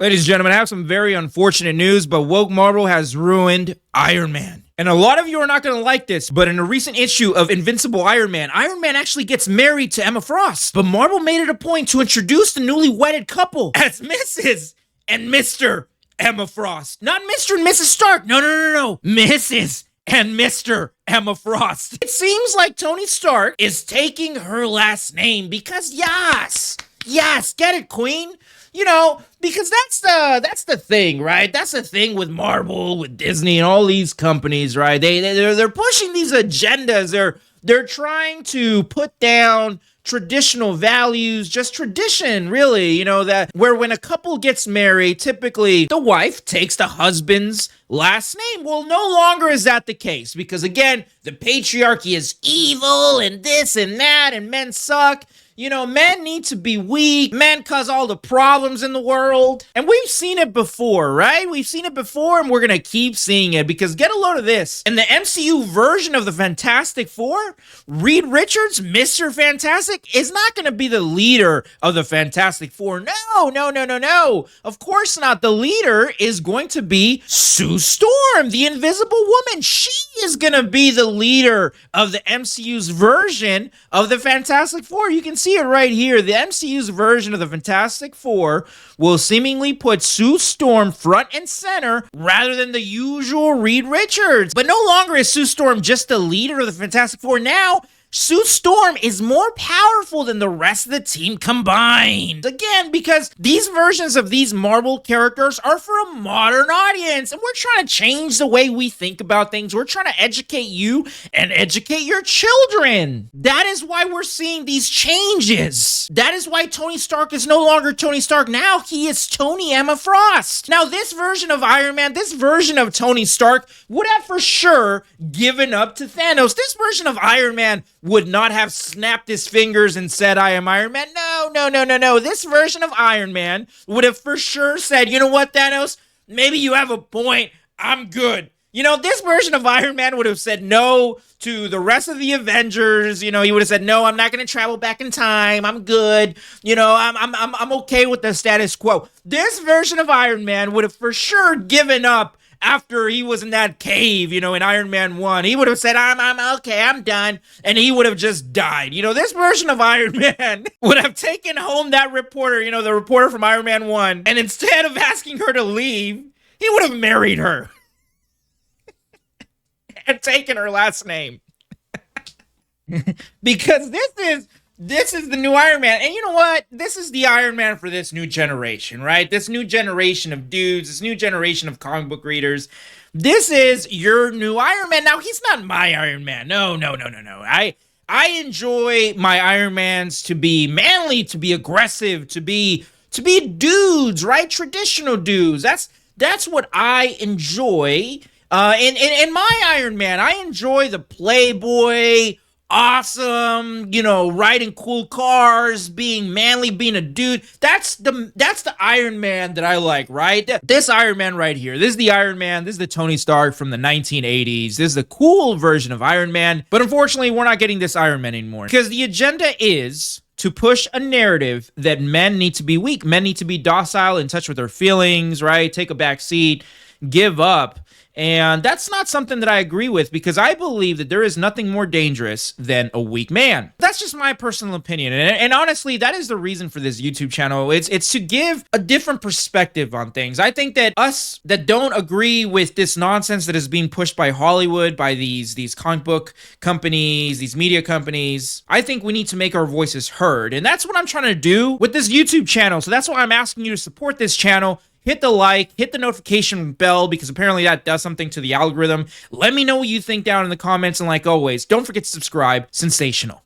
Ladies and gentlemen, I have some very unfortunate news, but woke Marvel has ruined Iron Man. And a lot of you are not going to like this, but in a recent issue of Invincible Iron Man actually gets married to Emma Frost. But Marvel made it a point to introduce the newly wedded couple as Mrs. and Mr. Emma Frost. Not Mr. and Mrs. Stark. No. Mrs. and Mr. Emma Frost. It seems like Tony Stark is taking her last name because yes, get it, Queen? You know, because that's the thing, right? That's the thing with Marvel, with Disney, and all these companies, right? They're pushing these agendas. They're trying to put down traditional values, just tradition, really. You know, that where when a couple gets married, typically the wife takes the husband's last name. Well, no longer is that the case because again, the patriarchy is evil and this and that, and men suck. You know, men need to be weak. Men cause all the problems in the world. And we've seen it before, right? We've seen it before and we're gonna keep seeing it because get a load of this. In the MCU version of the Fantastic Four, Reed Richards, Mr. Fantastic, is not gonna be the leader of the Fantastic Four. No. Of course not. The leader is going to be Sue Storm, the Invisible Woman. She is gonna be the leader of the MCU's version of the Fantastic Four. You can see it right here. The MCU's version of the Fantastic Four will seemingly put Sue Storm front and center rather than the usual Reed Richards. But no longer is Sue Storm just the leader of the Fantastic Four. Now, Sue Storm is more powerful than the rest of the team combined. Again, because these versions of these Marvel characters are for a modern audience, and we're trying to change the way we think about things. We're trying to educate you and educate your children. That is why we're seeing these changes. That is why Tony Stark is no longer Tony Stark. Now he is Tony Emma Frost. Now this version of Iron Man, this version of Tony Stark would have for sure given up to Thanos. This version of Iron Man would not have snapped his fingers and said, I am Iron Man. No. This version of Iron Man would have for sure said, you know what, Thanos? Maybe you have a point. I'm good. You know, this version of Iron Man would have said no to the rest of the Avengers. You know, he would have said, no, I'm not going to travel back in time. I'm good. You know, I'm okay with the status quo. This version of Iron Man would have for sure given up after he was in that cave, you know, in Iron Man 1. He would have said, I'm okay, I'm done. And he would have just died. You know, this version of Iron Man would have taken home that reporter, you know, the reporter from Iron Man 1. And instead of asking her to leave, he would have married her. And taken her last name. Because this is the new Iron Man. And you know what? This is the Iron Man for this new generation, right? This new generation of dudes, this new generation of comic book readers. This is your new Iron Man. Now, he's not my Iron Man. No. I enjoy my Iron Mans to be manly, to be aggressive, to be dudes, right? Traditional dudes. That's what I enjoy. In my Iron Man, I enjoy the playboy, awesome, you know, riding cool cars, being manly, being a dude. That's the Iron Man that I like, right? This Iron Man right here. This is the Iron Man. This is the Tony Stark from the 1980s. This is the cool version of Iron Man. But unfortunately, we're not getting this Iron Man anymore. Because the agenda is to push a narrative that men need to be weak. Men need to be docile, in touch with their feelings, right? Take a back seat, give up. And that's not something that I agree with because I believe that there is nothing more dangerous than a weak man. That's just my personal opinion. And honestly, that is the reason for this YouTube channel. It's to give a different perspective on things. I think that us that don't agree with this nonsense that is being pushed by Hollywood, by these comic book companies, these media companies, I think we need to make our voices heard. And that's what I'm trying to do with this YouTube channel. So that's why I'm asking you to support this channel. Hit the like, hit the notification bell, because apparently that does something to the algorithm. Let me know what you think down in the comments, and like always, don't forget to subscribe. Sensational.